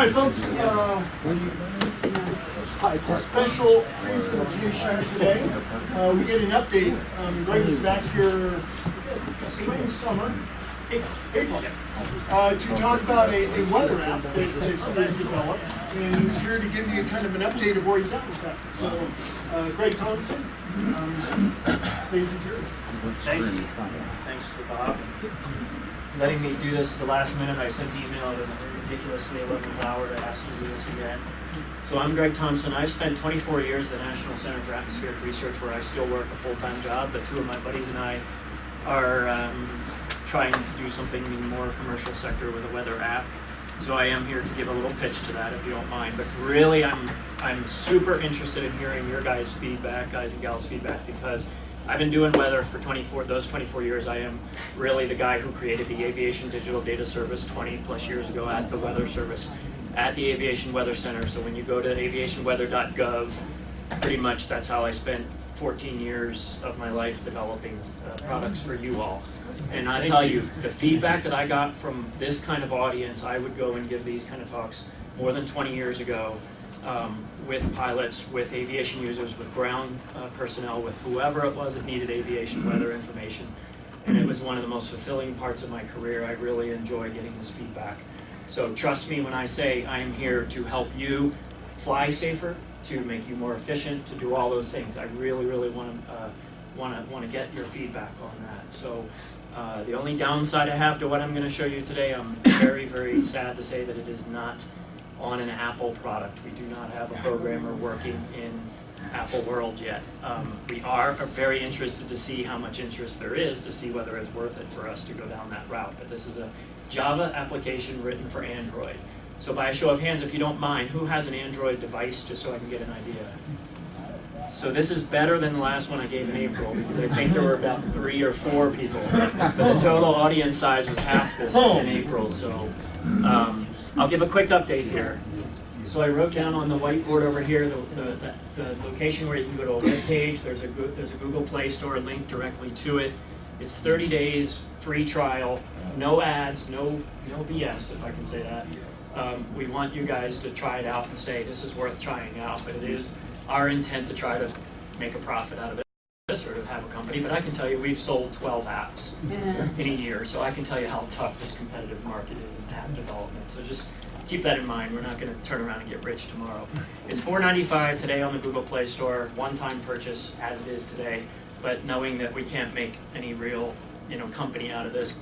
right, folks. It's a special presentation today. We get an update. Greg is back here spring, summer, April, to talk about a weather app that is developed. And he's here to give you kind of an update of where he's at with that. So, Greg Thompson, stage is yours. Thanks to Bob. Letting me do this at the last minute. I sent the email at a ridiculously 11th hour to ask to do this again. So I'm Greg Thompson. I've spent 24 years at the National Center for Atmospheric Research, where I still work a full-time job, but two of my buddies and I are trying to do something in the more commercial sector with a weather app. So I am here to give a little pitch to that, if you don't mind. But really, I'm super interested in hearing your guys' feedback, guys and gals' feedback, because I've been doing weather for 24 years. I am really the guy who created the Aviation Digital Data Service 20 plus years ago at the Weather Service at the Aviation Weather Center. So when you go to aviationweather.gov, pretty much that's how I spent 14 years of my life developing products for you all. And I tell you, the feedback that I got from this kind of audience, I would go and give these kind of talks more than 20 years ago with pilots, with aviation users, with ground personnel, with whoever it was that needed aviation weather information. And it was one of the most fulfilling parts of my career. I really enjoy getting this feedback. So trust me when I say I am here to help you fly safer, to make you more efficient, to do all those things. I really, really want to get your feedback on that. So the only downside I have to what I'm going to show you today, I'm very, very sad to say that it is not on an Apple product. We do not have a programmer working in Apple world yet. We are very interested to see how much interest there is, to see whether it's worth it for us to go down that route. But this is a Java application written for Android. So by a show of hands, if you don't mind, who has an Android device, just so I can get an idea? So this is better than the last one I gave in April, because I think there were about 3 or 4 people. But the total audience size was half this in April. So I'll give a quick update here. So I wrote down on the whiteboard over here the location where you can go to a web page. There's a Google Play Store link directly to it. It's 30 days, free trial, no ads, no BS, if I can say that. We want you guys to try it out and say this is worth trying out, but it is our intent to try to make a profit out of it, or to have a company. But I can tell you we've sold 12 apps in a year, so I can tell you how tough this competitive market is in app development. So just keep that in mind. We're not going to turn around and get rich tomorrow. It's $4.95 today on the Google Play Store, one-time purchase as it is today. But knowing that we can't make any real, company out of this,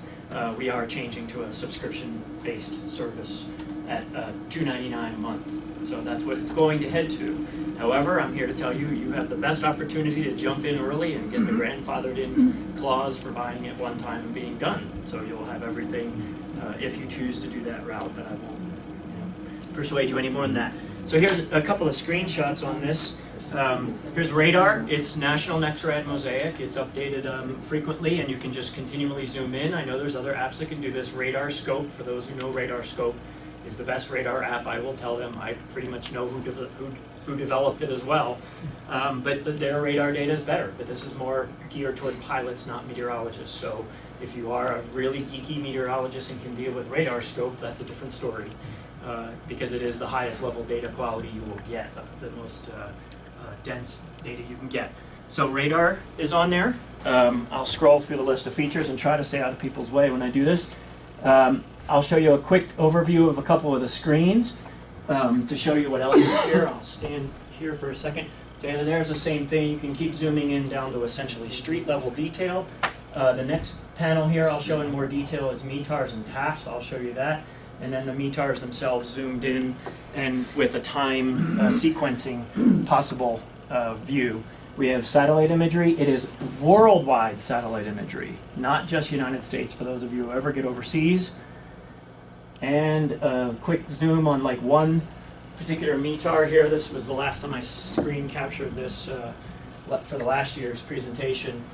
we are changing to a subscription-based service at $2.99 a month. So that's what it's going to head to. However, I'm here to tell you, you have the best opportunity to jump in early and get the grandfathered in clause for buying it one time and being done. So you'll have everything if you choose to do that route, but I won't persuade you any more than that. So here's a couple of screenshots on this. Here's radar. It's National Next-Rad Mosaic. It's updated frequently, and you can just continually zoom in. I know there's other apps that can do this. Radar Scope, for those who know Radar Scope, is the best radar app. I will tell them. I pretty much know who developed it as well. But their radar data is better. But this is more geared toward pilots, not meteorologists. So if you are a really geeky meteorologist and can deal with Radar Scope, that's a different story. Because it is the highest level data quality you will get, the most dense data you can get. So radar is on there. I'll scroll through the list of features and try to stay out of people's way when I do this. I'll show you a quick overview of a couple of the screens to show you what else is here. I'll stand here for a second. So there's the same thing. You can keep zooming in down to essentially street level detail. The next panel here I'll show in more detail is METARs and TAFs. I'll show you that. And then the METARs themselves zoomed in and with a time sequencing possible view. We have satellite imagery. It is worldwide satellite imagery, not just United States, for those of you who ever get overseas. And a quick zoom on like one particular METAR here. This was the last time I screen captured this for the last year's presentation.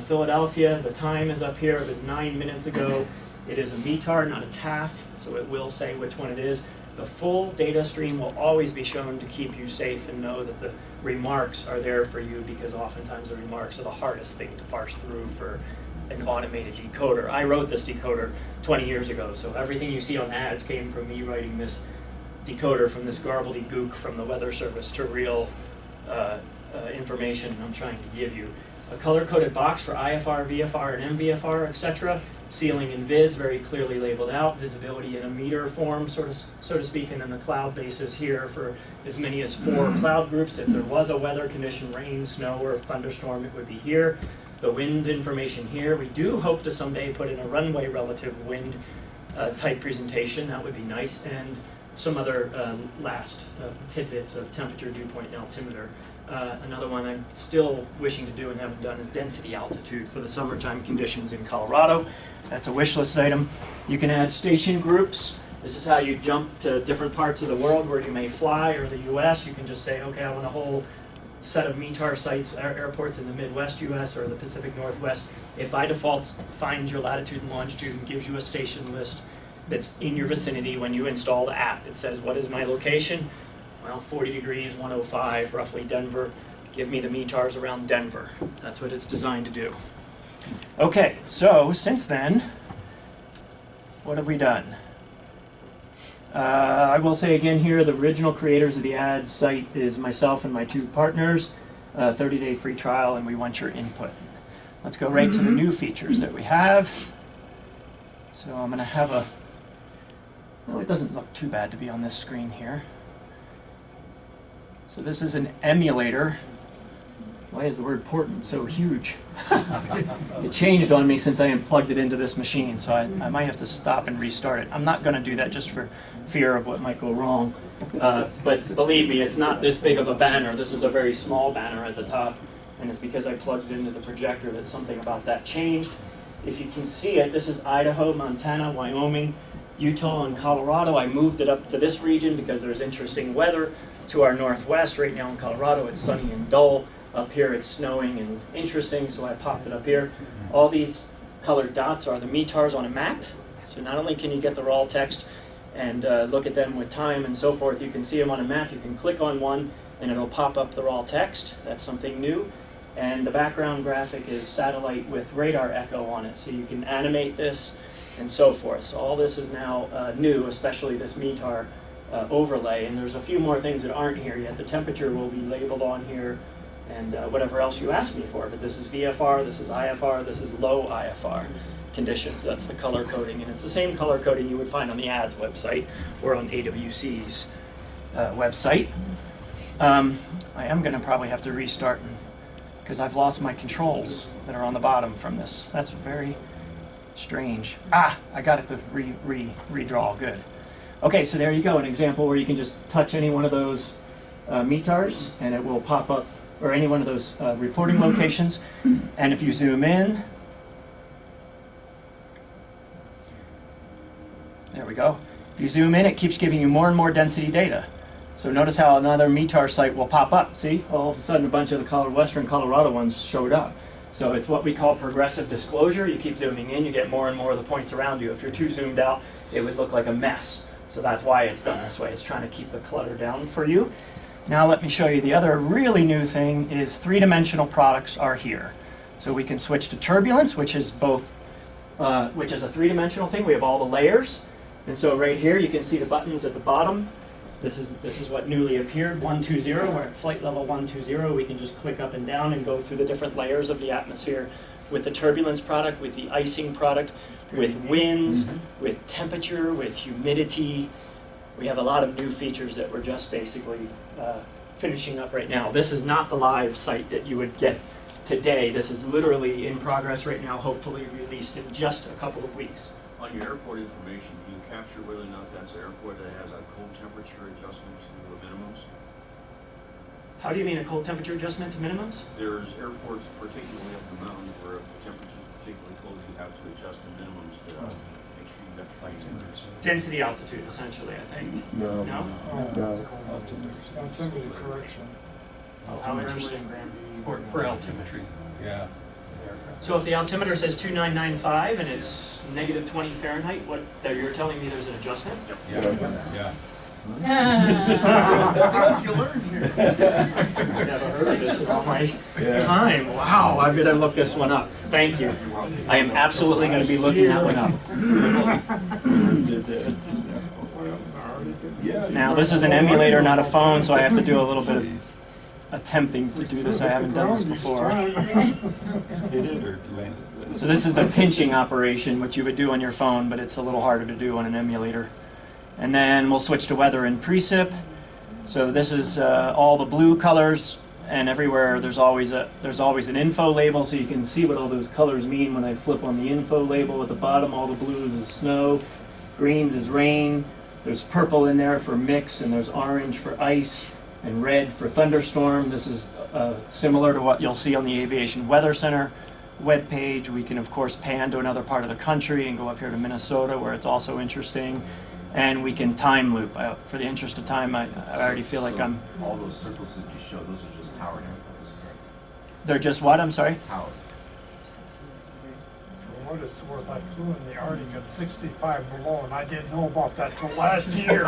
Philadelphia, the time is up here. It was 9 minutes ago. It is a METAR, not a TAF, so it will say which one it is. The full data stream will always be shown to keep you safe and know that the remarks are there for you, because oftentimes the remarks are the hardest thing to parse through for an automated decoder. I wrote this decoder 20 years ago, so everything you see on ads came from me writing this decoder from this gobbledygook from the Weather Service to real information I'm trying to give you. A color-coded box for IFR, VFR, and MVFR, etc. Ceiling and vis, very clearly labeled out. Visibility in a meter form, so to speak, and then the cloud bases here for as many as 4 cloud groups. If there was a weather condition, rain, snow, or thunderstorm, it would be here. The wind information here. We do hope to someday put in a runway relative wind type presentation. That would be nice. And some other last tidbits of temperature, dew point, and altimeter. Another one I'm still wishing to do and haven't done is density altitude for the summertime conditions in Colorado. That's a wish list item. You can add station groups. This is how you jump to different parts of the world where you may fly, or the US. You can just say, okay, I want a whole set of METAR sites, airports in the Midwest US or the Pacific Northwest. It by default finds your latitude and longitude and gives you a station list that's in your vicinity when you install the app. It says, what is my location? Well, 40 degrees, 105, roughly Denver. Give me the METARs around Denver. That's what it's designed to do. Okay, so since then, what have we done? I will say again here, the original creators of the ads site is myself and my 2 partners, 30-day free trial, and we want your input. Let's go right to the new features that we have. So I'm going to have well, it doesn't look too bad to be on this screen here. So this is an emulator. Why is the word portent so huge? It changed on me since I unplugged it into this machine, so I might have to stop and restart it. I'm not going to do that just for fear of what might go wrong. But believe me, it's not this big of a banner. This is a very small banner at the top, and it's because I plugged it into the projector that something about that changed. If you can see it, this is Idaho, Montana, Wyoming, Utah, and Colorado. I moved it up to this region because there's interesting weather to our northwest. Right now in Colorado, it's sunny and dull. Up here, it's snowing and interesting, so I popped it up here. All these colored dots are the METARs on a map. So not only can you get the raw text and look at them with time and so forth, you can see them on a map. You can click on one, and it'll pop up the raw text. That's something new. And the background graphic is satellite with radar echo on it, so you can animate this and so forth. So all this is now new, especially this METAR overlay. And there's a few more things that aren't here yet. The temperature will be labeled on here, and whatever else you ask me for. But this is VFR, this is IFR, this is low IFR conditions. That's the color coding, and it's the same color coding you would find on the ads website or on AWC's website. I am going to probably have to restart because I've lost my controls that are on the bottom from this. That's very strange. I got it to redraw. Good. Okay, so there you go, an example where you can just touch any one of those METARs and it will pop up, or any one of those reporting locations. And if you zoom in, there we go. If you zoom in, it keeps giving you more and more density data. So notice how another METAR site will pop up. See, all of a sudden a bunch of the Western Colorado ones showed up. So it's what we call progressive disclosure. You keep zooming in, you get more and more of the points around you. If you're too zoomed out, it would look like a mess. So that's why it's done this way. It's trying to keep the clutter down for you. Now let me show you the other really new thing is 3-dimensional products are here. So we can switch to turbulence, which is both, which is a 3-dimensional thing. We have all the layers. And so right here you can see the buttons at the bottom. This is what newly appeared, 120. We're at flight level 120. We can just click up and down and go through the different layers of the atmosphere with the turbulence product, with the icing product, with winds, with temperature, with humidity. We have a lot of new features that we're just basically finishing up right now. This is not the live site that you would get today. This is literally in progress right now, hopefully released in just a couple of weeks. On your airport information, do you capture whether or not that's an airport that has a cold temperature adjustment to the minimums? How do you mean a cold temperature adjustment to minimums? There's airports, particularly up the mountains, where if the temperature is particularly cold, you have to adjust the minimums to make sure you got flight temperature. Density altitude, essentially, I think. No? Altimeter correction. Oh, how interesting. For altimetry. Yeah. So if the altimeter says 2995 and it's negative 20 Fahrenheit, you're telling me there's an adjustment? Yeah. Things you learn here. I've never heard of this in all my time. Wow, I better look this one up. Thank you. I am absolutely going to be looking that one up. Now Well, this is an emulator, not a phone, so I have to do a little bit of attempting to do this. I haven't done this before. So this is the pinching operation, which you would do on your phone, but it's a little harder to do on an emulator. And then we'll switch to weather and precip. So this is all the blue colors, and everywhere there's always an info label, so you can see what all those colors mean when I flip on the info label. At the bottom, all the blues is snow, greens is rain. There's purple in there for mix, and there's orange for ice, and red for thunderstorm. This is similar to what you'll see on the Aviation Weather Center webpage. We can, of course, pan to another part of the country and go up here to Minnesota, where it's also interesting. And we can time loop. For the interest of time, I already feel like I'm... All those circles that you show, those are just tower airports, correct? They're just what? I'm sorry? Tower. For what it's worth, I flew in the Arctic at 65 below, and I didn't know about that till last year.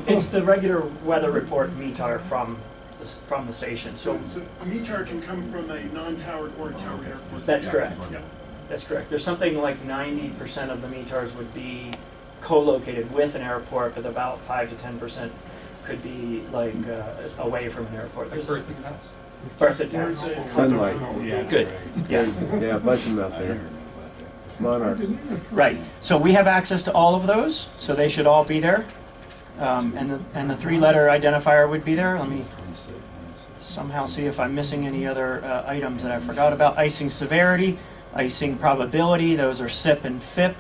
It's the regular weather report METAR from the station. So a METAR can come from a non-towered or towered airport. that's correct. Yeah. That's correct. There's something like 90% of the METARs would be co-located with an airport, but about 5 to 10% could be like away from an airport. Like Berthoud House. Berthoud House. Sunlight. Good. Yeah. Yeah, a bunch of them out there. Monarch. Right. So we have access to all of those, so they should all be there. And the 3-letter identifier would be there. Let me somehow see if I'm missing any other items that I forgot about. Icing severity. Icing probability, those are SIP and FIP,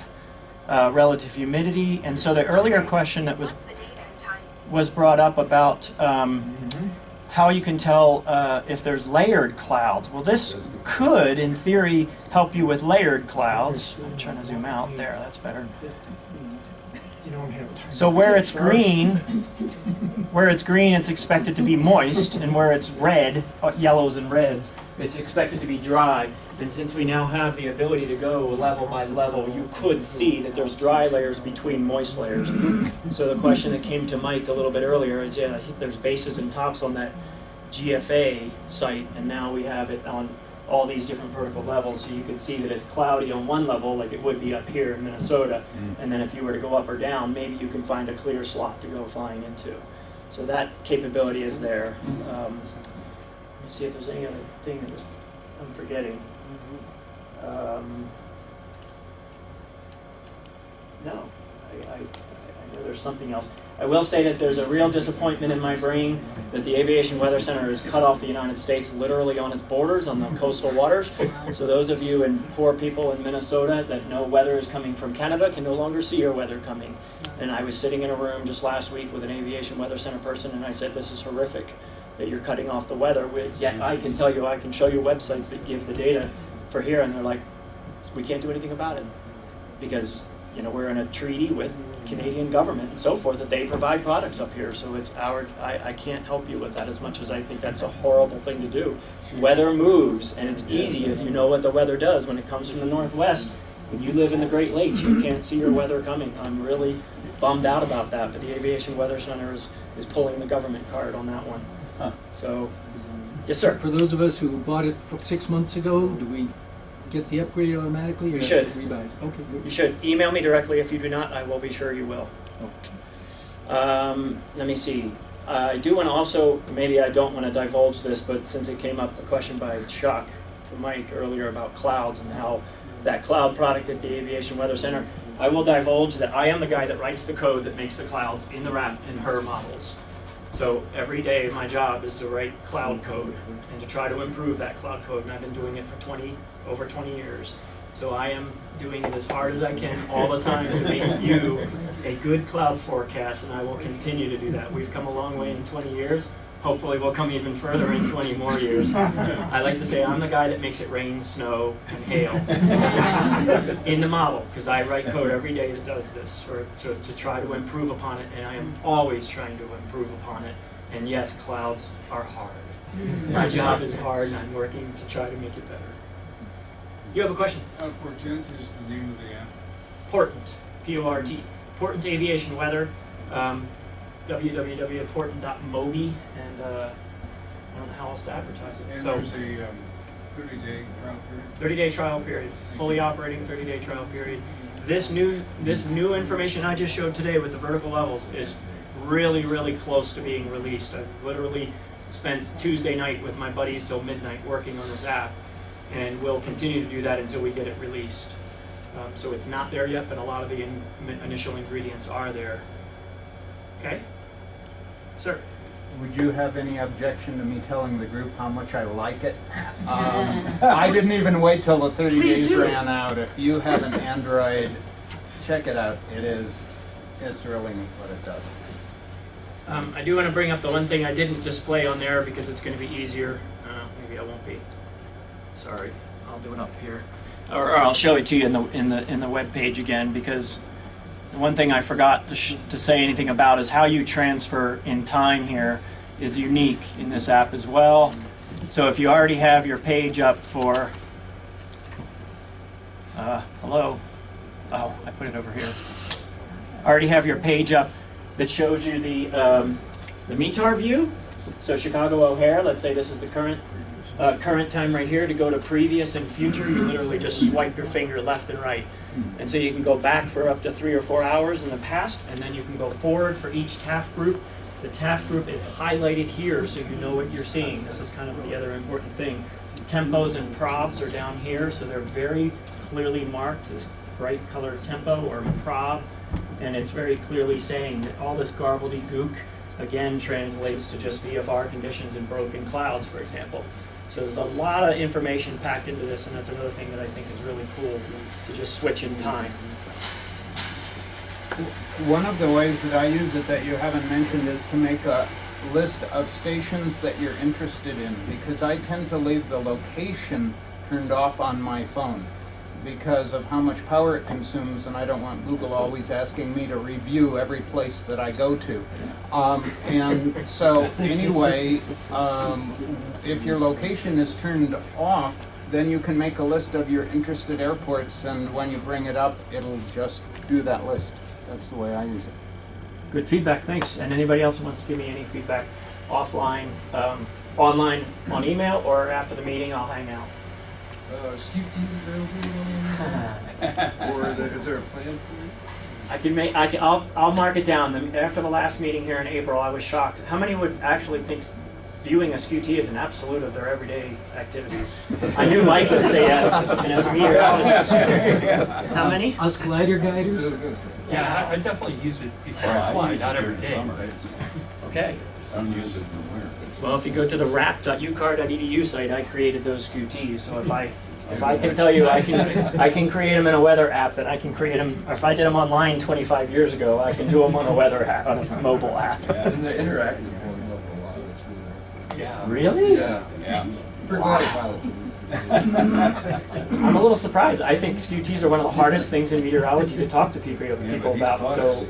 relative humidity. And so the earlier question that was brought up about how you can tell if there's layered clouds. Well, this could, in theory, help you with layered clouds. I'm trying to zoom out there, that's better. So where it's green, it's expected to be moist, and where it's red, yellows and reds, it's expected to be dry. And since we now have the ability to go level by level, you could see that there's dry layers between moist layers. So the question that came to Mike a little bit earlier is, yeah, there's bases and tops on that GFA site, and now we have it on all these different vertical levels. So you can see that it's cloudy on one level, like it would be up here in Minnesota, and then if you were to go up or down, maybe you can find a clear slot to go flying into. So that capability is there. Let me see if there's any other thing that I'm forgetting. No, I know there's something else. I will say that there's a real disappointment in my brain that the Aviation Weather Center has cut off the United States literally on its borders, on the coastal waters. So those of you and poor people in Minnesota that know weather is coming from Canada can no longer see your weather coming. And I was sitting in a room just last week with an Aviation Weather Center person, and I said, this is horrific that you're cutting off the weather. Yet I can tell you, I can show you websites that give the data for here, and they're like, we can't do anything about it because we're in a treaty with Canadian government and so forth that they provide products up here. So it's I can't help you with that as much as I think that's a horrible thing to do. Weather moves, and it's easy if you know what the weather does when it comes from the northwest. When you live in the Great Lakes, you can't see your weather coming. I'm really bummed out about that, but the Aviation Weather Center is pulling the government card on that one. So, yes, sir. For those of us who bought it 6 months ago, do we get the upgrade automatically? You or should. Rebuy? Okay, good. You should email me directly. If you do not, I will be sure you will. Let me see. I do want to also, maybe I don't want to divulge this, but since it came up, a question by Chuck to Mike earlier about clouds and how that cloud product at the Aviation Weather Center, I will divulge that I am the guy that writes the code that makes the clouds in the RAP and HER models. So every day my job is to write cloud code and to try to improve that cloud code, and I've been doing it for over 20 years. So I am doing it as hard as I can all the time to make you a good cloud forecast, and I will continue to do that. We've come a long way in 20 years. Hopefully we'll come even further in 20 more years. I like to say I'm the guy that makes it rain, snow, and hail in the model, because I write code every day that does this, or to try to improve upon it, and I am always trying to improve upon it. And yes, clouds are hard. My job is hard, and I'm working to try to make it better. You have a question? Portent is the name of the app. Portent, P-O-R-T. Portent Aviation Weather. www.portent.mobi, and I don't know how else to advertise it. And So there's a 30-day trial period. 30-day trial period, fully operating 30-day trial period. this new information I just showed today with the vertical levels is really, really close to being released. I've literally spent Tuesday night with my buddies till midnight working on this app, and we'll continue to do that until we get it released. So it's not there yet, but a lot of the initial ingredients are there. Okay? Sir? Would you have any objection to me telling the group how much I like it? I didn't even wait till the 30 Please days do. ran out. If you have an Android, check it out. It's really neat what it does. I do want to bring up the one thing I didn't display on there because it's going to be easier. Maybe I won't be. Sorry, I'll do it up here, or I'll show it to you in the web page again, because the one thing I forgot to say anything about is how you transfer in time here is unique in this app as well. So if you already have your page up for hello, oh, I put it over here. Already have your page up that shows you the METAR view. So Chicago O'Hare, let's say this is the current time right here. To go to previous and future, you literally just swipe your finger left and right. And so you can go back for up to 3 or 4 hours in the past, and then you can go forward for each TAF group. The TAF group is highlighted here so you know what you're seeing. This is kind of the other important thing. Tempos and probs are down here, so they're very clearly marked as bright colored tempo or prob. And it's very clearly saying that all this gobbledygook, again, translates to just VFR conditions and broken clouds, for example. So there's a lot of information packed into this, and that's another thing that I think is really cool, to just switch in time. One of the ways that I use it that you haven't mentioned is to make a list of stations that you're interested in, because I tend to leave the location turned off on my phone because of how much power it consumes, and I don't want Google always asking me to review every place that I go to. And so anyway, if your location is turned off, then you can make a list of your interested airports, and when you bring it up, it'll just do that list. That's the way I use it. Good feedback, thanks. And anybody else who wants to give me any feedback offline, online, on email, or after the meeting, I'll hang out. SKUTs available, or is there a plan for it? I'll mark it down. After the last meeting here in April, I was shocked. How many would actually think viewing a SKUT is an absolute of their everyday activities? I knew Mike would say yes, and as a meteorologist. How many? Us glider guiders? Yeah, I definitely use it before I fly, not every day. okay. I don't use it in the winter. Well, if you go to the rap.ucar.edu site, I created those SKUTs. So if I can tell you I can create them in a weather app, then I can create them. If I did them online 25 years ago, I can do them on a weather app, on a mobile app. And the interactive ones up a lot. That's really Yeah. Really? yeah. For glider pilots, at least. I'm a little surprised. I think SKUTs are one of the hardest things in meteorology to talk to people about. So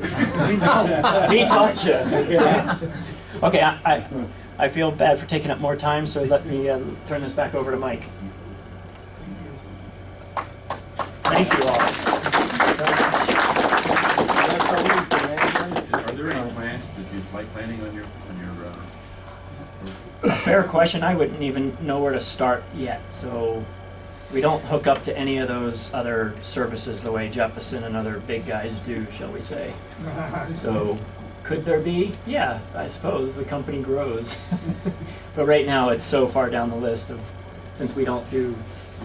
he taught you. Yeah. Okay, I feel bad for taking up more time, so let me turn this back over to Mike. Thank you all. Are there any plans to do flight planning on your A fair question. I wouldn't even know where to start yet. So we don't hook up to any of those other services the way Jeppesen and other big guys do, shall we say. So could there be? Yeah, I suppose if the company grows. But right now it's so far down the list of, since we don't do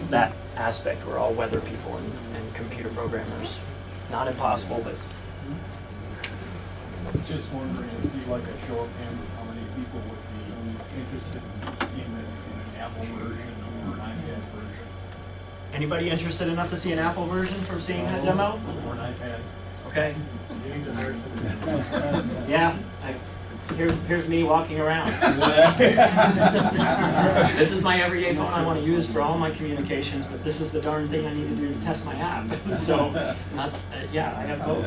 that aspect, we're all weather people and computer programmers. Not impossible, but Just wondering if you'd like a show of hands, how many people would be interested in this in an Apple version or an iPad version? anybody interested enough to see an Apple version from seeing that demo? Or an iPad. Okay. Yeah, here's me walking around. This is my everyday phone I want to use for all my communications, but this is the darn thing I need to do to test my app. So, yeah, I have both.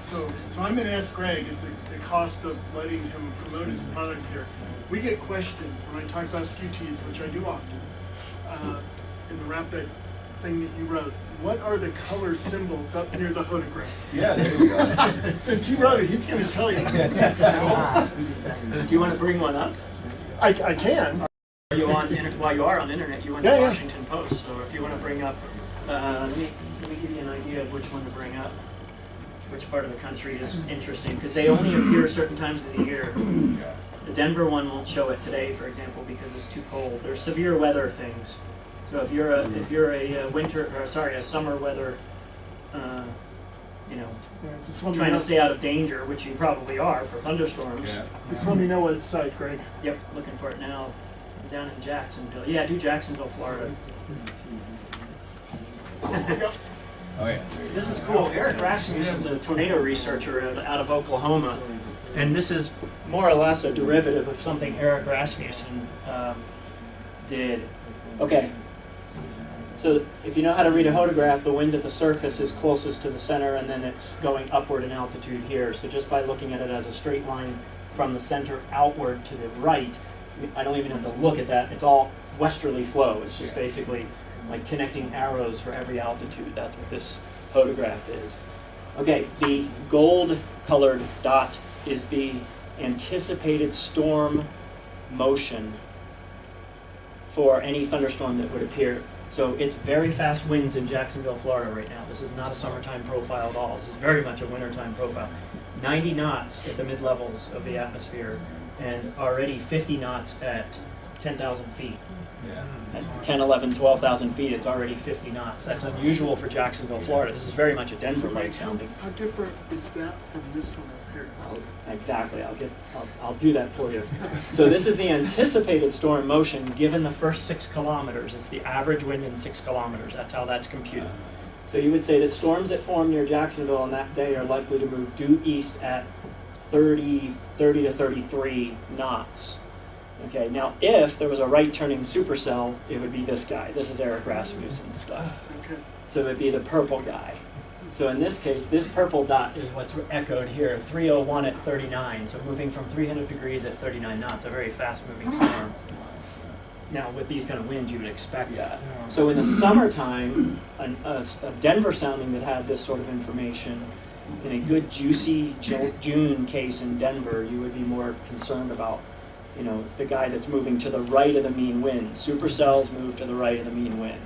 So I'm going to ask Greg, is the cost of letting him promote his product here? We get questions when I talk about SKUTs, which I do often, in the wrap up thing that you wrote. What are the color symbols up near the photograph? Yeah, there you go. Since he wrote it, he's going to tell you. Do you want to bring one up? I can. Are you on? While you are on the internet, you went Yeah, to yeah. Washington Post. So if you want to bring up Let me give you an idea of which one to bring up. Which part of the country is interesting, because they only appear certain times of the year. The Denver one won't show it today, for example, because it's too cold. There's severe weather things. So if you're a summer weather, Just let me trying know. to stay out of danger, which you probably are for thunderstorms. Just let me know what site, Greg. Yep, looking for it now. I'm down in Jacksonville. Yeah, do Jacksonville, Florida. Oh, yeah. This is cool. Eric Rasmussen's a tornado researcher out of Oklahoma, and this is more or less a derivative of something Eric Rasmussen did. Okay, so if you know how to read a hodograph, the wind at the surface is closest to the center, and then it's going upward in altitude here. So just by looking at it as a straight line from the center outward to the right, I don't even have to look at that. It's all westerly flow. It's just basically like connecting arrows for every altitude. That's what this hodograph is. Okay, the gold colored dot is the anticipated storm motion for any thunderstorm that would appear. So it's very fast winds in Jacksonville, Florida right now. This is not a summertime profile at all. This is very much a wintertime profile. 90 knots at the mid-levels of the atmosphere, and already 50 knots at 10,000 feet. Yeah. At 10, 11, 12,000 feet, it's already 50 knots. That's unusual for Jacksonville, Florida. This is very much a Denver-like sounding. How different is that from this one up here? Exactly. I'll do that for you. So this is the anticipated storm motion given the first 6 kilometers. It's the average wind in 6 kilometers. That's how that's computed. So you would say that storms that form near Jacksonville on that day are likely to move due east at 30 to 33 knots. Okay, now if there was a right-turning supercell, it would be this guy. This is Eric Rasmussen's stuff. Okay. So it would be the purple guy. So in this case, this purple dot is what's echoed here, 301 at 39. So moving from 300 degrees at 39 knots, a very fast-moving storm. Now, with these kind of winds, you would expect that. So in the summertime, a Denver sounding that had this sort of information, in a good juicy June case in Denver, you would be more concerned about the guy that's moving to the right of the mean wind. Supercells move to the right of the mean wind.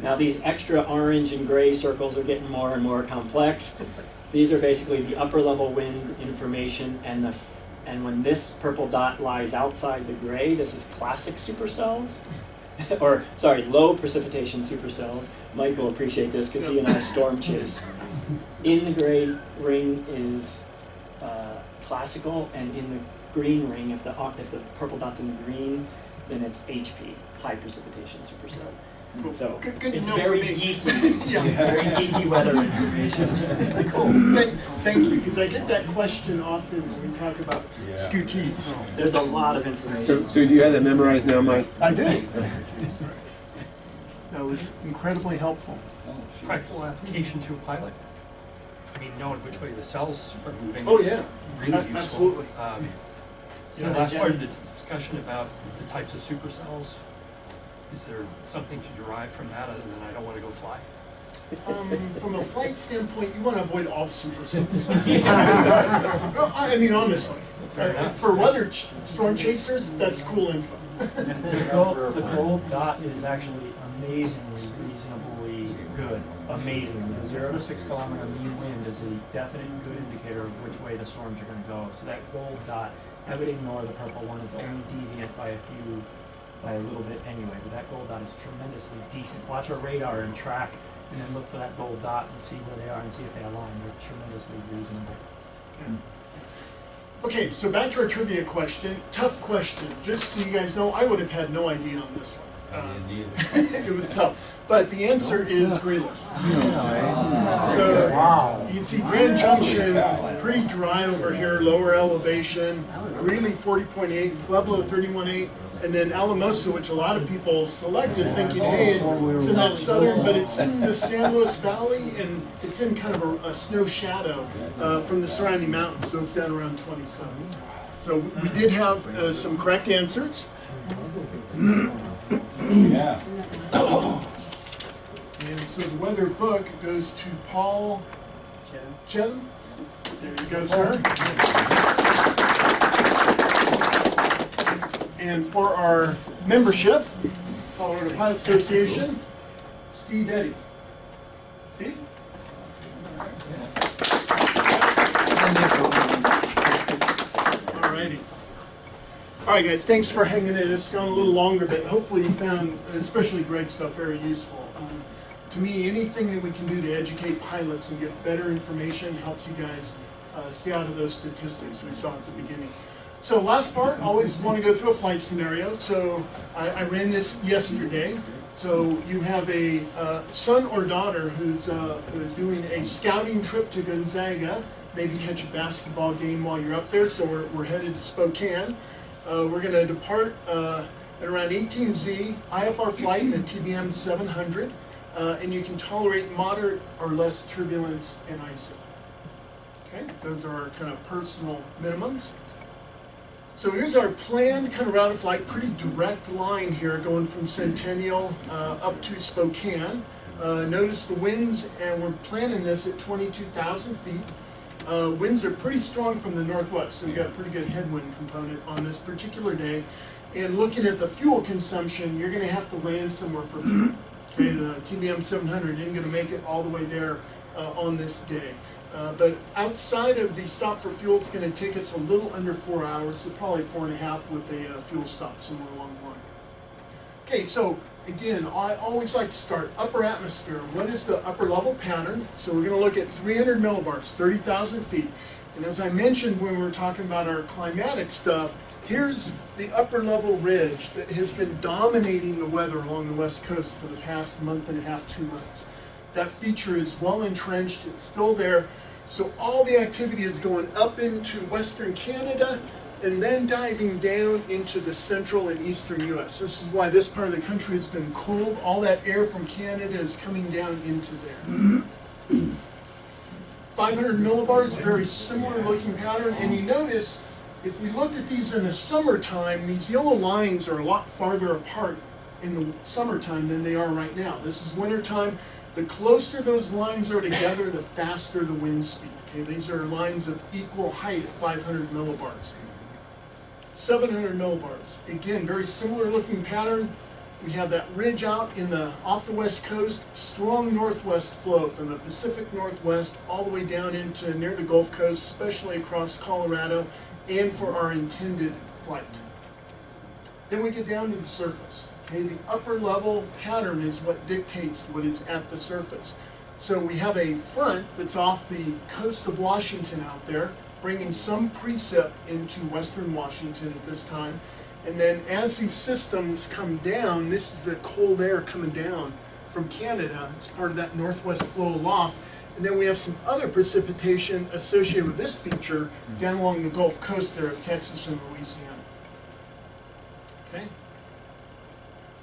Now these extra orange and gray circles are getting more and more complex. These are basically the upper level wind information, and when this purple dot lies outside the gray, this is classic supercells. Or, sorry, low precipitation supercells. Mike will appreciate this because he and I storm chase. In the gray ring is classical, and in the green ring, if the purple dot's in the green, then it's HP, high precipitation supercells. Cool. So Good to it's know very for me. geeky, Yeah. very geeky weather information. Cool. Thank you, because I get that question often when we talk about scootees. There's a lot of So, information. so do you have that memorized now, Mike? I did. That was incredibly helpful. Practical application to a pilot. I mean, knowing which way the cells are moving. Oh, is yeah. Really useful. Absolutely. So the last part of the discussion about the types of supercells, is there something to derive from that other than I don't want to go fly? From a flight standpoint, you want to avoid all supercells. No, I mean, honestly, Fair enough. for weather storm chasers, that's cool info. The gold dot is actually amazingly reasonably good. Amazing. The 0 to 6 kilometer mean wind is a definite good indicator of which way the storms are going to go. So that gold dot, I would ignore the purple one. It's only deviant by a little bit anyway. But that gold dot is tremendously decent. Watch our radar and track, and then look for that gold dot and see where they are and see if they align. They're tremendously reasonable. Okay, so back to our trivia question. Tough question. Just so you guys know, I would have had no idea on this one. It was tough. But the answer is Greenland. So you can see Grand Junction, pretty dry over here, lower elevation. Greeley 40.8, Pueblo 31.8, and then Alamosa, which a lot of people selected thinking, hey, it's in that southern, but it's in the San Luis Valley, and it's in kind of a snow shadow from the surrounding mountains, so it's down around 27. So we did have some correct answers. Yeah. And so the weather book goes to Paul Chen. There you go, sir. And for our membership, Colorado Pilot Association, Steve Eddy. Alrighty. Alright guys, thanks for hanging in. It's gone a little longer, but hopefully you found, especially Greg's stuff, very useful. To me, anything that we can do to educate pilots and get better information helps you guys stay out of those statistics we saw at the beginning. So last part, always want to go through a flight scenario. So I ran this yesterday. So you have a son or daughter who's doing a scouting trip to Gonzaga, maybe catch a basketball game while you're up there. So we're headed to Spokane. We're going to depart at around 18Z, IFR flight in a TBM 700, and you can tolerate moderate or less turbulence and ISO. Okay, those are our kind of personal minimums. So here's our planned kind of route of flight, pretty direct line here going from Centennial up to Spokane. Notice the winds, and we're planning this at 22,000 feet. Winds are pretty strong from the northwest, so you got a pretty good headwind component on this particular day. And looking at the fuel consumption, you're going to have to land somewhere for fuel. Okay, the TBM 700 isn't going to make it all the way there on this day. But outside of the stop for fuel, it's going to take us a little under 4 hours, so probably 4.5 with a fuel stop somewhere along the line. Okay, so again, I always like to start upper atmosphere. What is the upper level pattern? So we're going to look at 300 millibars, 30,000 feet. And as I mentioned when we were talking about our climatic stuff, here's the upper level ridge that has been dominating the weather along the west coast for the past month and a half, 2 months. That feature is well entrenched, it's still there. So all the activity is going up into western Canada and then diving down into the central and eastern U.S. This is why this part of the country has been cold. All that air from Canada is coming down into there. 500 millibars, very similar looking pattern. And you notice, if we look at these in the summertime, these yellow lines are a lot farther apart in the summertime than they are right now. This is wintertime. The closer those lines are together, the faster the wind speed. Okay, these are lines of equal height at 500 millibars. 700 millibars. Again, very similar looking pattern. We have that ridge out off the west coast, strong northwest flow from the Pacific Northwest all the way down into near the Gulf Coast, especially across Colorado, and for our intended flight. Then we get down to the surface. Okay, the upper level pattern is what dictates what is at the surface. So we have a front that's off the coast of Washington out there, bringing some precip into western Washington at this time. And then as these systems come down, this is the cold air coming down from Canada. It's part of that northwest flow aloft. And then we have some other precipitation associated with this feature down along the Gulf Coast there of Texas and Louisiana. Okay?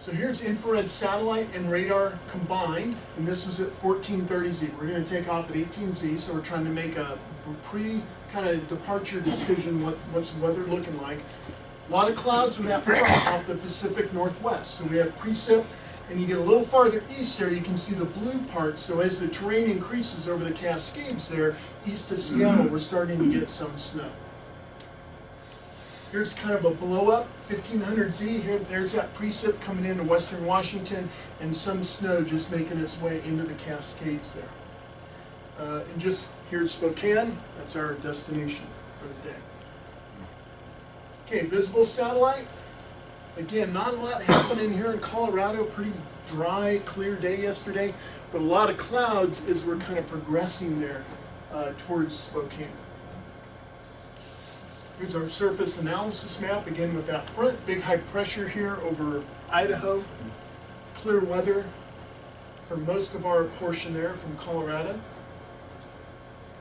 So here's infrared satellite and radar combined, and this was at 1430Z. We're going to take off at 18Z, so we're trying to make a kind of departure decision, what's the weather looking like. A lot of clouds in that front off the Pacific Northwest. So we have precip, and you get a little farther east there, you can see the blue part. So as the terrain increases over the Cascades there, east of Seattle, we're starting to get some snow. Here's kind of a blow up, 1500Z. Here, there's that precip coming into western Washington, and some snow just making its way into the Cascades there. And just here's Spokane. That's our destination for the day. Okay, visible satellite. Again, not a lot happening here in Colorado. Pretty dry, clear day yesterday, but a lot of clouds as we're kind of progressing there towards Spokane. Here's our surface analysis map, again with that front, big high pressure here over Idaho, clear weather for most of our portion there from Colorado.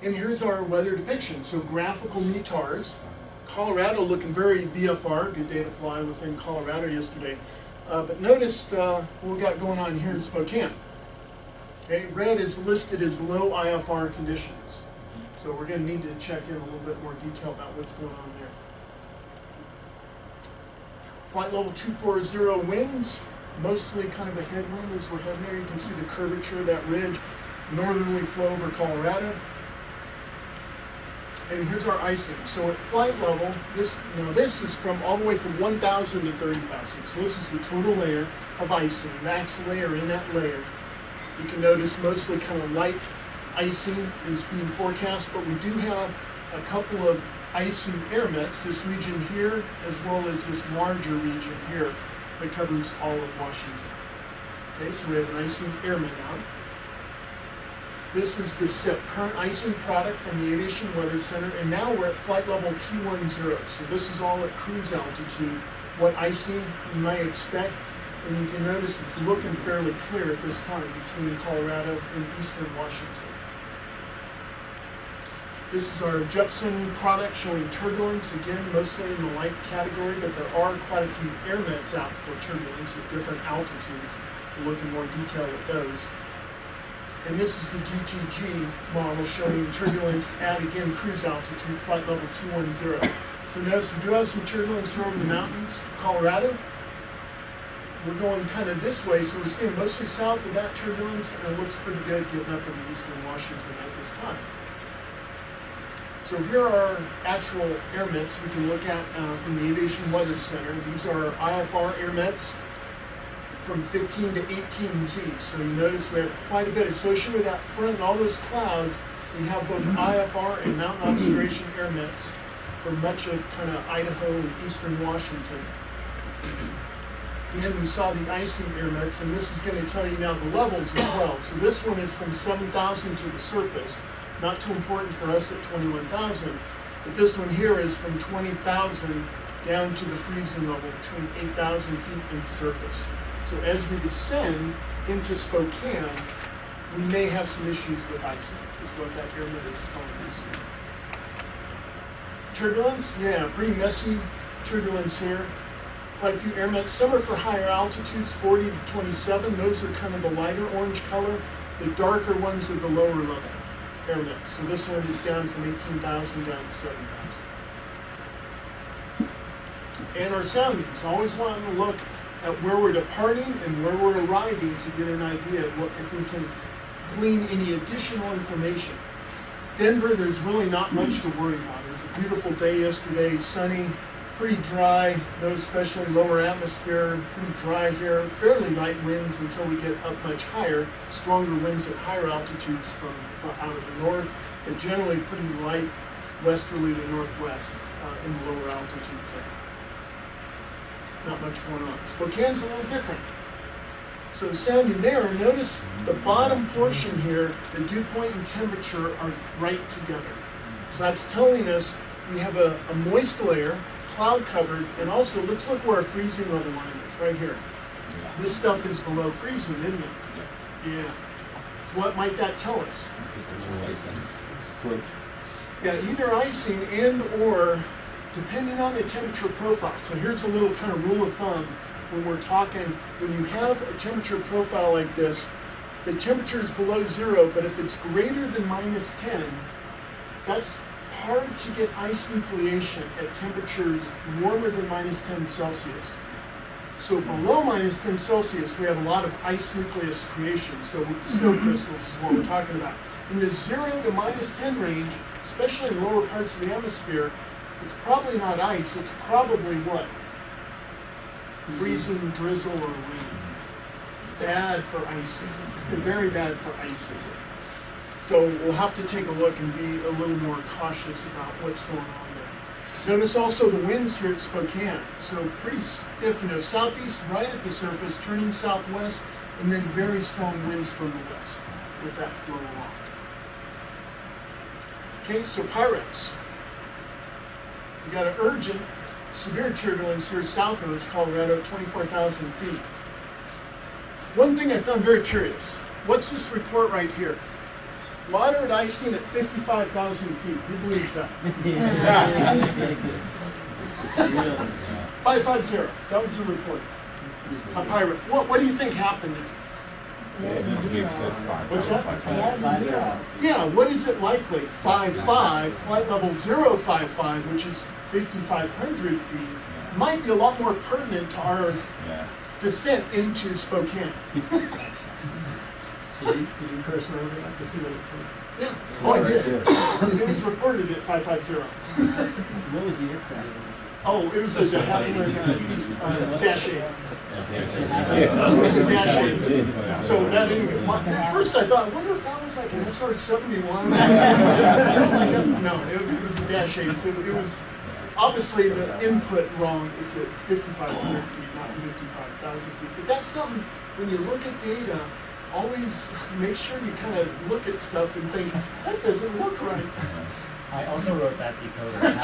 And here's our weather depiction, so graphical METARs. Colorado looking very VFR, good day to fly within Colorado yesterday. But notice what we got going on here in Spokane. Okay, red is listed as low IFR conditions. So we're going to need to check in a little bit more detail about what's going on there. Flight level 240 winds, mostly kind of a headwind as we're heading there. You can see the curvature of that ridge, northerly flow over Colorado. And here's our icing. So at flight level, this is from all the way from 1,000 to 30,000. So this is the total layer of icing, max layer in that layer. You can notice mostly kind of light icing is being forecast, but we do have a couple of icy air mets, this region here, as well as this larger region here that covers all of Washington. Okay, so we have an icing air met out. This is the SIP, current icing product from the Aviation Weather Center, and now we're at flight level 210. So this is all at cruise altitude, what icing you might expect. And you can notice it's looking fairly clear at this time between Colorado and eastern Washington. This is our Jepson product showing turbulence, again, mostly in the light category, but there are quite a few air mets out for turbulence at different altitudes. We'll look in more detail at those. And this is the GTG model showing turbulence at, again, cruise altitude, flight level 210. So notice we do have some turbulence here over the mountains of Colorado. We're going kind of this way, so we're staying mostly south of that turbulence, and it looks pretty good getting up into eastern Washington at this time. So here are actual air mets we can look at from the Aviation Weather Center. These are IFR air mets from 15 to 18Z. So you notice we have quite a bit associated with that front and all those clouds. We have both IFR and mountain obscuration air mets for much of kind of Idaho and eastern Washington. Again, we saw the icing air mets, and this is going to tell you now the levels as well. So this one is from 7,000 to the surface. Not too important for us at 21,000, but this one here is from 20,000 down to the freezing level between 8,000 feet and the surface. So as we descend into Spokane, we may have some issues with icing, is what that air met is telling us. Turbulence, yeah, pretty messy turbulence here. Quite a few air mets. Some are for higher altitudes, 40 to 27. Those are kind of the lighter orange color. The darker ones are the lower level air mets. So this one is down from 18,000 down to 7,000. And our soundings, always wanting to look at where we're departing and where we're arriving to get an idea of what, if we can glean any additional information. Denver, there's really not much to worry about. It was a beautiful day yesterday, sunny, pretty dry, no especially lower atmosphere, pretty dry here, fairly light winds until we get up much higher, stronger winds at higher altitudes from out of the north, but generally pretty light westerly to northwest in the lower altitudes there. Not much going on. Spokane's a little different. So the sounding there, notice the bottom portion here, the dew point and temperature are right together. So that's telling us we have a moist layer, cloud covered, and also let's look where our freezing level line is, right here. This stuff is below freezing, isn't it? Yeah. So what might that tell us? Yeah, either icing and or depending on the temperature profile. So here's a little kind of rule of thumb when we're talking, when you have a temperature profile like this, the temperature is below zero, but if it's greater than -10, that's hard to get ice nucleation at temperatures warmer than -10 Celsius. So below -10 Celsius, we have a lot of ice nucleus creation. So snow crystals is what we're talking about. In the 0 to -10 range, especially in lower parts of the atmosphere, it's probably not ice, it's probably what? Freezing drizzle or rain. Bad for icing. Very bad for icing. So we'll have to take a look and be a little more cautious about what's going on there. Notice also the winds here at Spokane. So pretty stiff, southeast right at the surface, turning southwest, and then very strong winds from the west with that flow aloft. Okay, so Pyrex. We got an urgent, severe turbulence here south of us, Colorado, at 24,000 feet. One thing I found very curious. What's this report right here? Moderate icing at 55,000 feet. Who believes that? 550. That was the report. A pirate. What do you think happened? What's that? Yeah, what is it likely? 5.5, flight level 055, which is 5,500 feet, might be a lot more pertinent to our descent into Spokane. Did you cursor over that to see what it said? Yeah. Oh, I did. It was reported at 550. What was the aircraft? Oh, it was the Dash 8. It was a Dash 8. So that didn't get fun. At first I thought, I wonder if that was like an SR-71. Something like that. No, it was a Dash 8. So it was obviously the input wrong. It's at 5,500 feet, not 55,000 feet. But that's something, when you look at data, always make sure you kind of look at stuff and think, that doesn't look right. I also wrote that decoder. And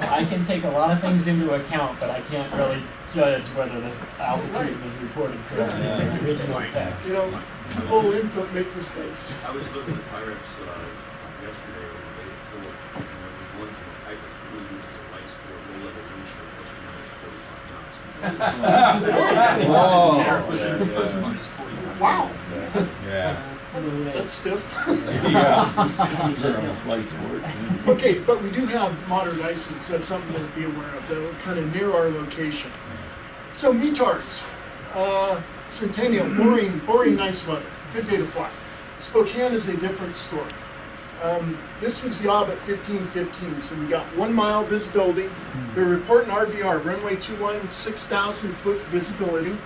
I can take a lot of things into account, but I can't really judge whether the altitude was reported correctly in the original text. You know, people input make mistakes. I was looking at Pyrex yesterday or the day before, and there was one from a Piper Blue, which is a light sport, low-level booster, plus or minus 45 knots. Whoa. Air plus or minus 45. Wow, Yeah. that's stiff. Light sport. Okay, but we do have modern ISIS, so that's something to be aware of. That'll kind of near our location. So METARs, Centennial, boring, nice weather. Good day to fly. Spokane is a different story. This was the ob at 1515, so we got 1 mile visibility. They're reporting RVR, runway 21, 6,000 foot visibility.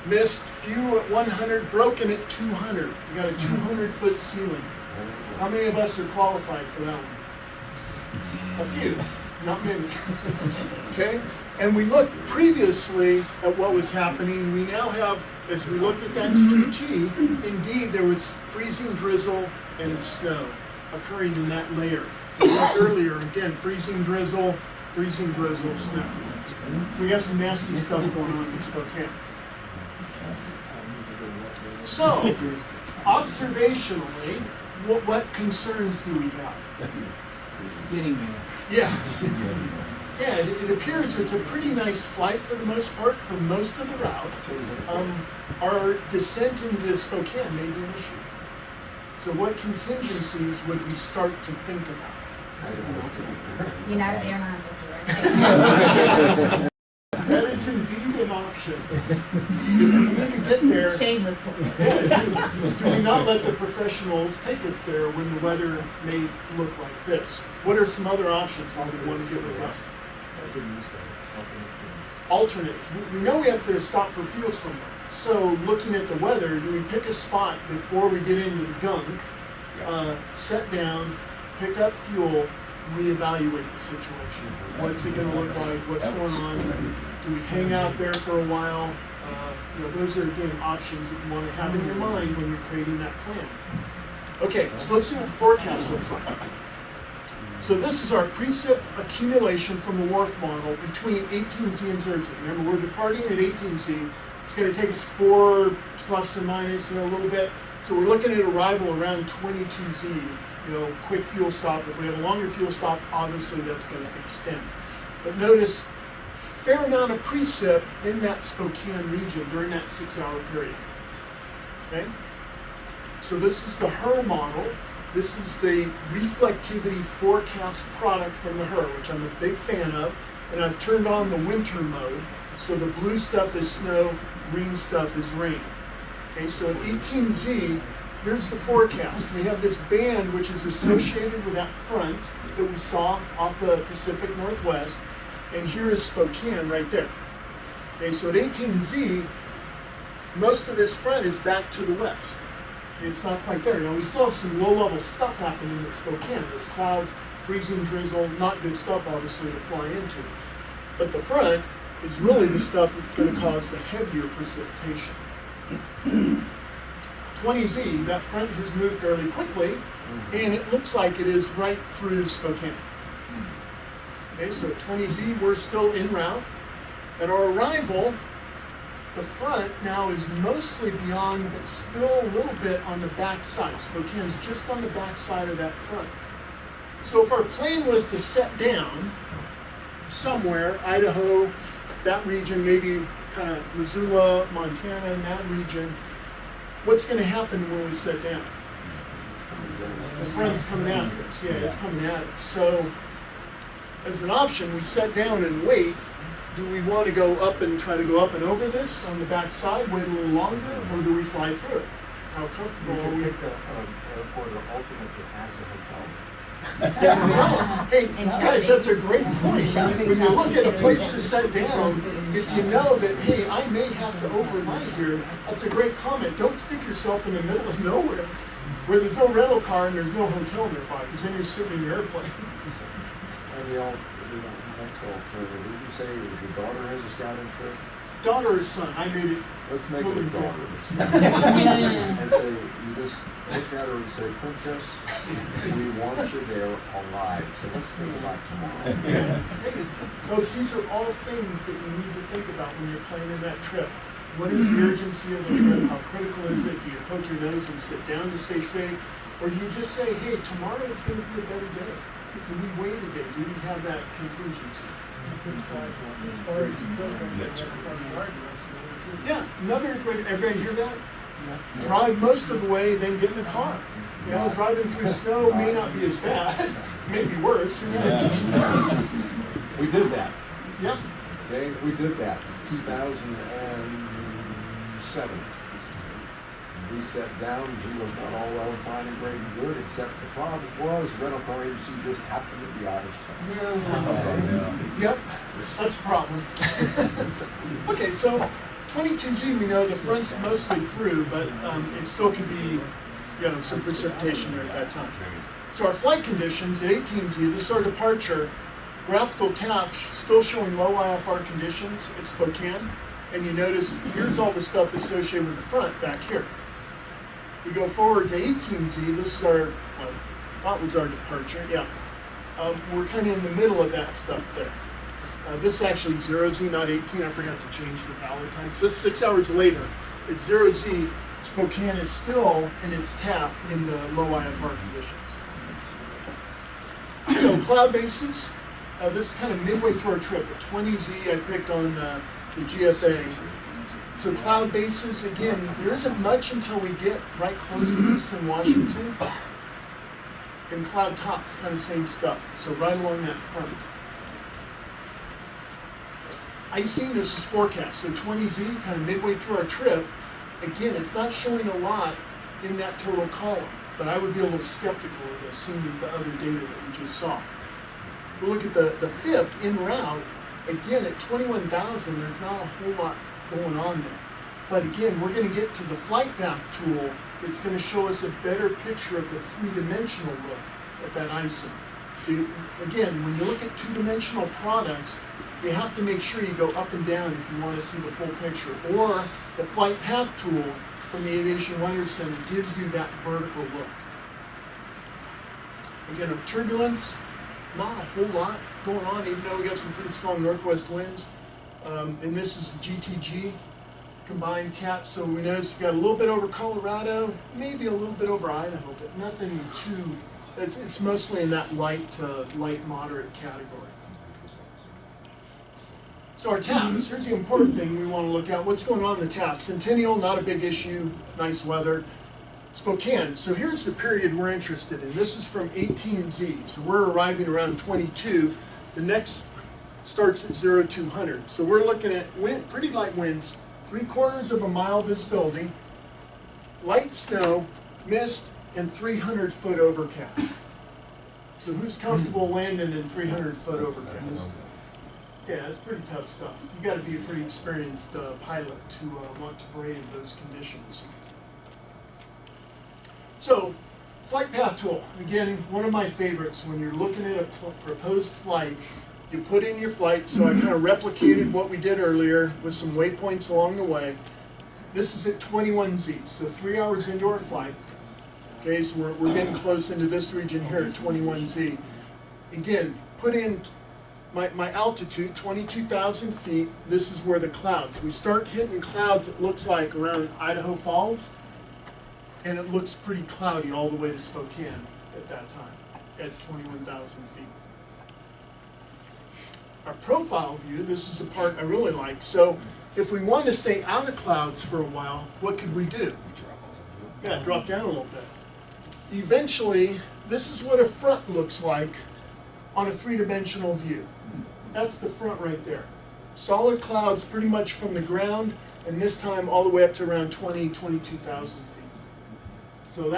Missed, few at 100, broken at 200. We got a 200 foot ceiling. How many of us are qualified for that one? A few, not many. Okay? And we looked previously at what was happening. We now have, as we looked at that CT, indeed there was freezing drizzle and snow occurring in that layer. We looked earlier, again, freezing drizzle, snow. So we have some nasty stuff going on in Spokane. So, observationally, what concerns do we have? Getting there. Yeah. Yeah, it appears it's a pretty nice flight for the most part, for most of the route. Our descent into Spokane may be an issue. So what contingencies would we start to think about? United Airlines is direct. That is indeed an option. If we need to get there, Shameless plug. yeah, do we not let the professionals take us there when the weather may look like this? What are some other options that we want to give it up? Alternates. We know we have to stop for fuel somewhere. So looking at the weather, do we pick a spot before we get into the gunk, set down, pick up fuel, reevaluate the situation? What's it going to look like? What's going on? Do we hang out there for a while? Those are, again, options that you want to have in your mind when you're creating that plan. Okay, so let's see what the forecast looks like. So this is our precip accumulation from the WRF model between 18Z and 0Z. Remember, we're departing at 18Z. It's going to take us 4 plus or minus, a little bit. So we're looking at arrival around 22Z. Quick fuel stop. If we have a longer fuel stop, obviously that's going to extend. But notice, fair amount of precip in that Spokane region during that 6-hour period. Okay? So this is the HER model. This is the reflectivity forecast product from the HER, which I'm a big fan of. And I've turned on the winter mode. So the blue stuff is snow, green stuff is rain. Okay, so at 18Z, here's the forecast. We have this band which is associated with that front that we saw off the Pacific Northwest. And here is Spokane right there. Okay, so at 18Z, most of this front is back to the west. Okay, it's not quite there. Now, we still have some low-level stuff happening at Spokane. There's clouds, freezing drizzle, not good stuff, obviously, to fly into. But the front is really the stuff that's going to cause the heavier precipitation. 20Z, that front has moved fairly quickly, and it looks like it is right through Spokane. Okay, so 20Z, we're still en route. At our arrival, the front now is mostly beyond, but still a little bit on the back side. Spokane's just on the back side of that front. So if our plane was to set down somewhere, Idaho, that region, maybe kind of Missoula, Montana, in that region, what's going to happen when we set down? The front's coming after us. Yeah, it's coming at us. So as an option, we set down and wait. Do we want to go up and try to go up and over this on the back side, wait a little longer, or do we fly through it? How comfortable are we? Pick an airport or alternate that has a hotel. Hey, guys, that's a great point. When you look at a place to set down, if you know that, hey, I may have to overnight here, that's a great comment. Don't stick yourself in the middle of nowhere where there's no rental car and there's no hotel nearby, because then you're sitting in your airplane. And next alternative, did you say it was your daughter has a scouting trip? Daughter or son, I made it. Let's make it a moving daughter. forward. And say, you just look at her and say, Princess, we want you there alive, so let's think about tomorrow. Hey, folks, these are all things that you need to think about when you're planning that trip. What is the urgency of the trip? How critical is it? Do you poke your nose and sit down to stay safe? Or do you just say, hey, tomorrow is going to be a better day? Do we wait a day? Do we have that contingency? Yeah, another great, everybody hear that? Drive most of the way, then get in a car. You know, driving through snow may not be as bad, maybe worse. Who knows? We did that. Yep. Okay, we did that in 2007. We sat down, he was not all well and fine and great and good, except the problem was rental car agency just happened to be out of stock. Yep, that's a problem. Okay, so 22Z, we know the front's mostly through, but it still could be, some precipitation there at that time. So our flight conditions at 18Z, this is our departure. Graphical TAF still showing low IFR conditions at Spokane, and you notice here's all the stuff associated with the front back here. We go forward to 18Z, this is our, thought was our departure, yeah. We're kind of in the middle of that stuff there. This is actually 0Z, not 18, I forgot to change the valid time. So this is 6 hours later. At 0Z, Spokane is still in its TAF in the low IFR conditions. So cloud bases, this is kind of midway through our trip. At 20Z, I picked on the GFA. So cloud bases, again, there isn't much until we get right close to Eastern Washington. And cloud tops, kind of same stuff. So right along that front. Icing, this is forecast. So 20Z, kind of midway through our trip. Again, it's not showing a lot in that total column, but I would be a little skeptical of this, seeing the other data that we just saw. If we look at the FIP in route, again, at 21,000, there's not a whole lot going on there. But again, we're going to get to the flight path tool that's going to show us a better picture of the three-dimensional look at that icing. See, again, when you look at two-dimensional products, you have to make sure you go up and down if you want to see the full picture. Or the flight path tool from the Aviation Weather Center gives you that vertical look. Again, of turbulence, not a whole lot going on, even though we got some pretty strong northwest winds. And this is GTG, combined CAT, so we notice we've got a little bit over Colorado, maybe a little bit over Idaho, but nothing too, it's mostly in that light to light moderate category. So our TAFs, here's the important thing we want to look at. What's going on in the TAF? Centennial, not a big issue, nice weather. Spokane, so here's the period we're interested in. This is from 18Z, so we're arriving around 22. The next starts at 0200. So we're looking at wind, pretty light winds, 3/4 of a mile visibility, light snow, mist, and 300-foot overcast. So who's comfortable landing in 300-foot overcast? Yeah, it's pretty tough stuff. You got to be a pretty experienced pilot to want to brave those conditions. So, flight path tool. Again, one of my favorites. When you're looking at a proposed flight, you put in your flight. So I kind of replicated what we did earlier with some waypoints along the way. This is at 21Z, so 3 hours into our flight. Okay, so we're getting close into this region here at 21Z. Again, put in my altitude, 22,000 feet. This is where the clouds. We start hitting clouds, it looks like around Idaho Falls, and it looks pretty cloudy all the way to Spokane at that time, at 21,000 feet. Our profile view, this is the part I really like. So if we want to stay out of clouds for a while, what could we do? Yeah, drop down a little bit. Eventually, this is what a front looks like on a three-dimensional view. That's the front right there. Solid clouds pretty much from the ground, and this time all the way up to around 22,000 feet. So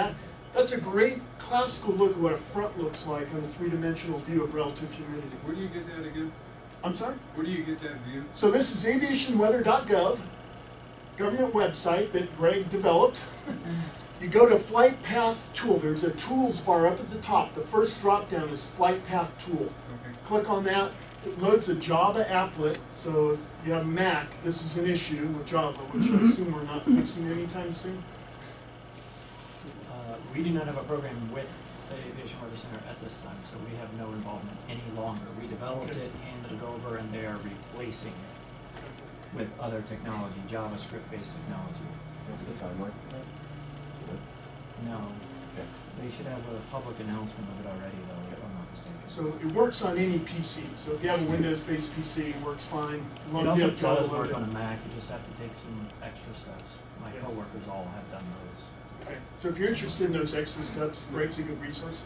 That's a great classical look at what a front looks like on a three-dimensional view of relative humidity. Where do you get that again? I'm sorry? Where do you get that view? So this is aviationweather.gov, government website that Greg developed. You go to Flight Path Tool. There's a tools bar up at the top. The first drop down is Flight Path Tool. Okay. Click on that. It loads a Java applet. So if you have Mac, this is an issue with Java, which I assume we're not fixing anytime soon. We do not have a program with the Aviation Weather Center at this time, so we have no involvement any longer. We developed it, handed it over, and they are replacing it with other technology, JavaScript-based technology. What's the timeline? No. They should have a public announcement of it already, though, if I'm not mistaken. So it works on any PC. So if you have a Windows-based PC, it works fine. As long It as you also have Java does work loaded. on a Mac, you just have to take some extra steps. My Yeah. coworkers all have done those. Okay. So if you're interested in those extra steps, Greg's a good resource.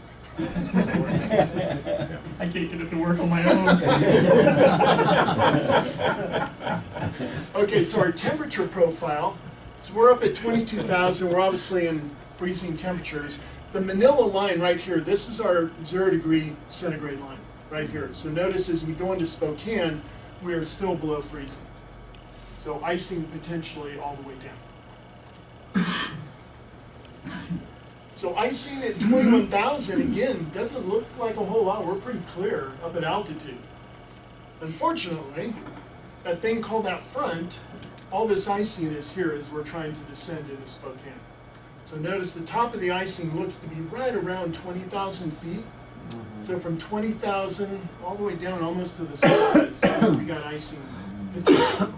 I can't get it to work on my own. Okay, so our temperature profile. So we're up at 22,000. We're obviously in freezing temperatures. The manila line right here, this is our 0 degree centigrade line right here. So notice as we go into Spokane, we are still below freezing. So icing potentially all the way down. So icing at 21,000, again, doesn't look like a whole lot. We're pretty clear up at altitude. Unfortunately, that thing called that front, all this icing is here as we're trying to descend into Spokane. So notice the top of the icing looks to be right around 20,000 feet. So from 20,000 all the way down almost to the surface, we got icing potential.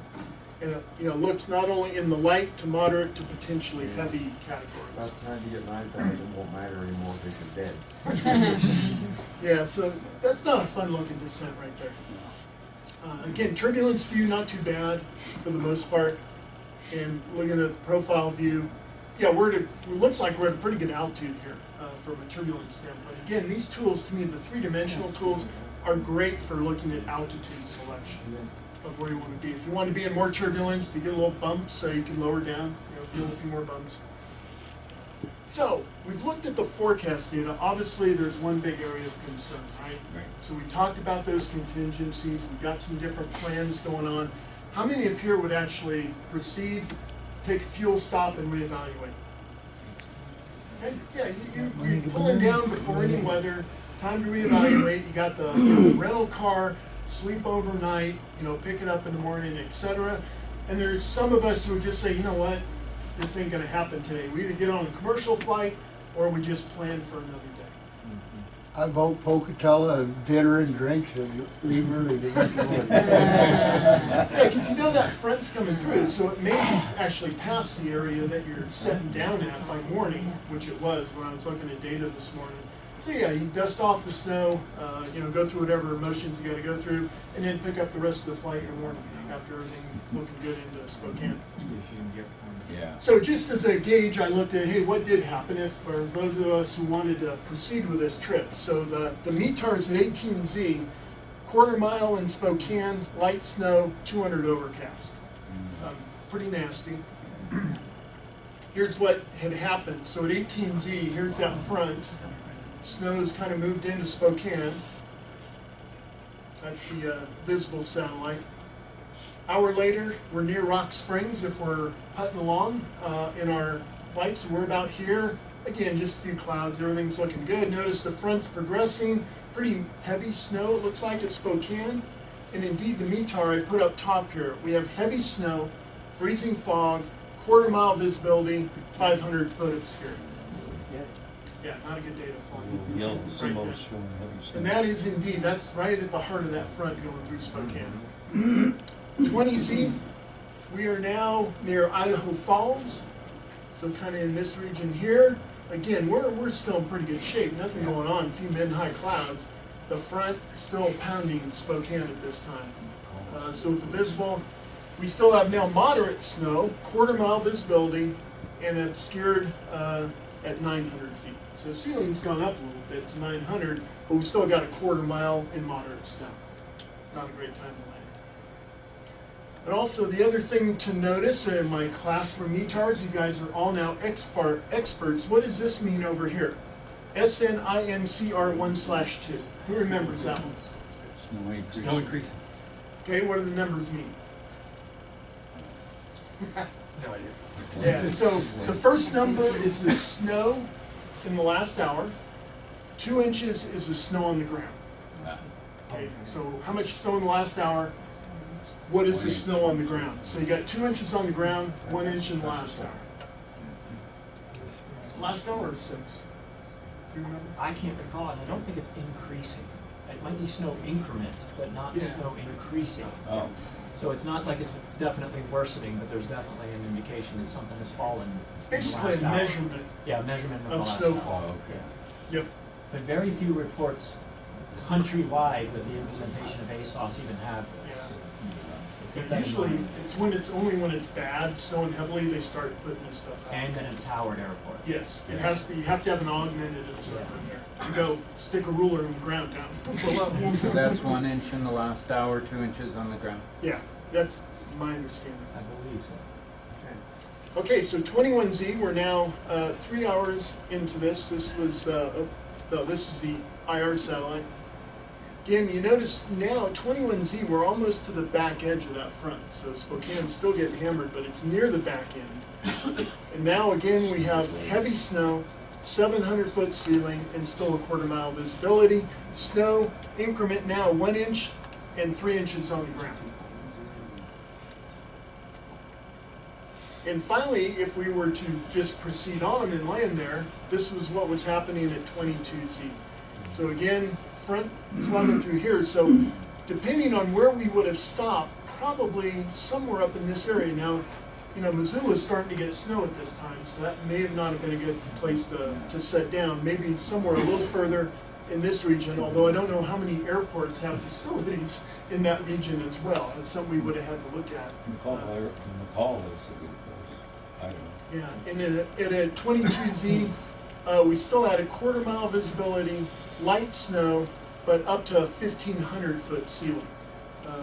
And it looks not only in the light to moderate to potentially heavy categories. About the time you get 9,000, it won't matter anymore because you're dead. Yeah, so that's not a fun looking descent right there. Again, turbulence view, not too bad for the most part. And looking at the profile view, yeah, it looks like we're at a pretty good altitude here from a turbulence standpoint. Again, these tools, to me, the three-dimensional tools are great for looking at altitude selection of where you want to be. If you want to be in more turbulence, to get a little bumps so you can lower down, feel a few more bumps. So, we've looked at the forecast data. Obviously, there's one big area of concern, right? So we talked about those contingencies. We've got some different plans going on. How many of here would actually proceed, take a fuel stop, and reevaluate? Okay, yeah, you're pulling down before any weather, time to reevaluate. You got the rental car, sleep overnight, pick it up in the morning, etc. And there's some of us who just say, you know what, this ain't gonna happen today. We either get on a commercial flight or we just plan for another day. I vote Pocatello and dinner and drinks and leave early to get to work. Yeah, because that front's coming through, so it may actually pass the area that you're setting down at by morning, which it was when I was looking at data this morning. So yeah, you dust off the snow, go through whatever motions you got to go through, and then pick up the rest of the flight in the morning after everything's looking good into Spokane. Yeah. So just as a gauge, I looked at, hey, what did happen for those of us who wanted to proceed with this trip. So the METAR is at 18Z, quarter mile in Spokane, light snow, 200 overcast. Pretty nasty. Here's what had happened. So at 18Z, here's that front. Snow's kind of moved into Spokane. That's the visible satellite. Hour later, we're near Rock Springs if we're putting along in our flight. So we're about here. Again, just a few clouds. Everything's looking good. Notice the front's progressing. Pretty heavy snow, it looks like, at Spokane. And indeed, the METAR I put up top here. We have heavy snow, freezing fog, quarter mile visibility, 500 foot obscurity. Yeah, not a good day to fly. Yellow Right symbols there. showing heavy snow. And that is indeed, that's right at the heart of that front going through Spokane. 20Z, we are now near Idaho Falls, so kind of in this region here. Again, we're still in pretty good shape, nothing going on, a few mid-high clouds. The front still pounding Spokane at this time. So with the visible, we still have now moderate snow, quarter mile visibility, and obscured at 900 feet. So the ceiling's gone up a little bit to 900, but we still got a quarter mile in moderate snow. Not a great time to land. And also, the other thing to notice in my class for METARs, you guys are all now experts. What does this mean over here? SNINCR1/2. Who remembers that one? Snow increasing. Okay, what do the numbers mean? No idea. Yeah, so the first number is the snow in the last hour. 2 inches is the snow on the ground. Okay, so how much snow in the last hour? What is the snow on the ground? So you got 2 inches on the ground, 1 inch in the last hour. Last hour or 6? Do you remember? I can't recall, and I don't think it's increasing. It might be snow increment, but not Yeah. snow increasing. So it's not like it's definitely worsening, but there's definitely an indication that something has fallen. It's in the basically last a hour. measurement Yeah, measurement of the of last snowfall. hour. Yep. But very few reports countrywide with the implementation of ASOS even have this. Yeah. Keep that in Usually, mind. it's only when it's bad, snowing heavily, they start putting this stuff out. And then it's Howard Airport. Yes, it has to. You have to have an augmented observer in there to go stick a ruler in the ground down. So that's 1 inch in the last hour, 2 inches on the ground. Yeah, that's my understanding. I believe so. Okay, so 21Z, we're now 3 hours into this. This was, this is the IR satellite. Again, you notice now 21Z, we're almost to the back edge of that front. So Spokane's still getting hammered, but it's near the back end. And now again, we have heavy snow, 700-foot ceiling, and still a quarter-mile visibility. Snow increment now 1 inch and 3 inches on the ground. And finally, if we were to just proceed on and land there, this was what was happening at 22Z. So again, front slugging through here. So depending on where we would have stopped, probably somewhere up in this area. Now, you know, Missoula's starting to get snow at this time, so that may have not have been a good place to set down. Maybe somewhere a little further in this region, although I don't know how many airports have facilities in that region as well. That's something we would have had to look at. McCall is a good place. I don't know. Yeah, and at a 22Z, we still had a quarter-mile visibility, light snow, but up to a 1,500-foot ceiling.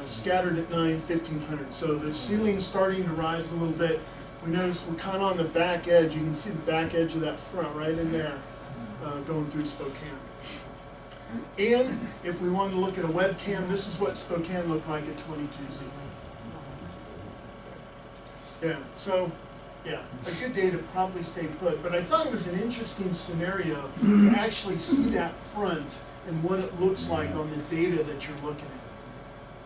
Scattered at 1,500. So the ceiling's starting to rise a little bit. We notice we're kind of on the back edge. You can see the back edge of that front right in there going through Spokane. And if we wanted to look at a webcam, this is what Spokane looked like at 22Z. Yeah, so, yeah, a good day to probably stay put. But I thought it was an interesting scenario to actually see that front and what it looks like on the data that you're looking at.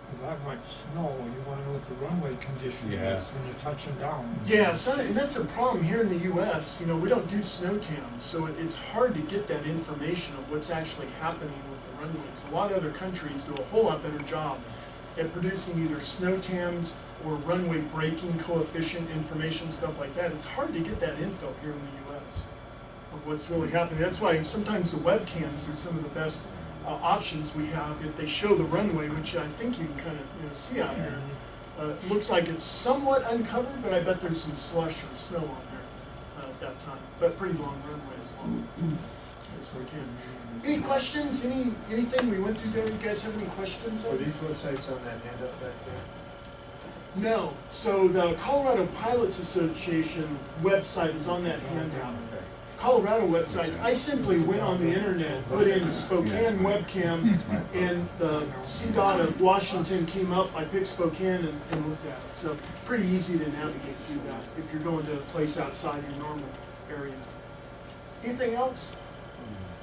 With that much snow, you want to know what the runway condition Yeah. is when you're touching down. Yeah, so, and that's a problem here in the U.S. You know, we don't do snow tams, so it's hard to get that information of what's actually happening with the runways. A lot of other countries do a whole lot better job at producing either snow tams or runway braking coefficient information, stuff like that. It's hard to get that info here in the U.S. of what's really happening. That's why sometimes the webcams are some of the best options we have. If they show the runway, which I think you can kind of see out here, it looks like it's somewhat uncovered, but I bet there's some slush or snow on there at that time. But pretty long runway as well. Yes, we can. Any questions? Anything we went through there? You guys have any questions? Are these websites on that handout back there? No. So the Colorado Pilots Association website is on that handout. Colorado websites, I simply went on the internet, put in Spokane webcam, and the CDOT of Washington came up. I picked Spokane and looked at it. So pretty easy to navigate through that if you're going to a place outside your normal area. Anything else?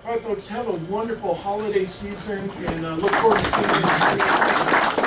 All right, folks, have a wonderful holiday season, and look forward to seeing you.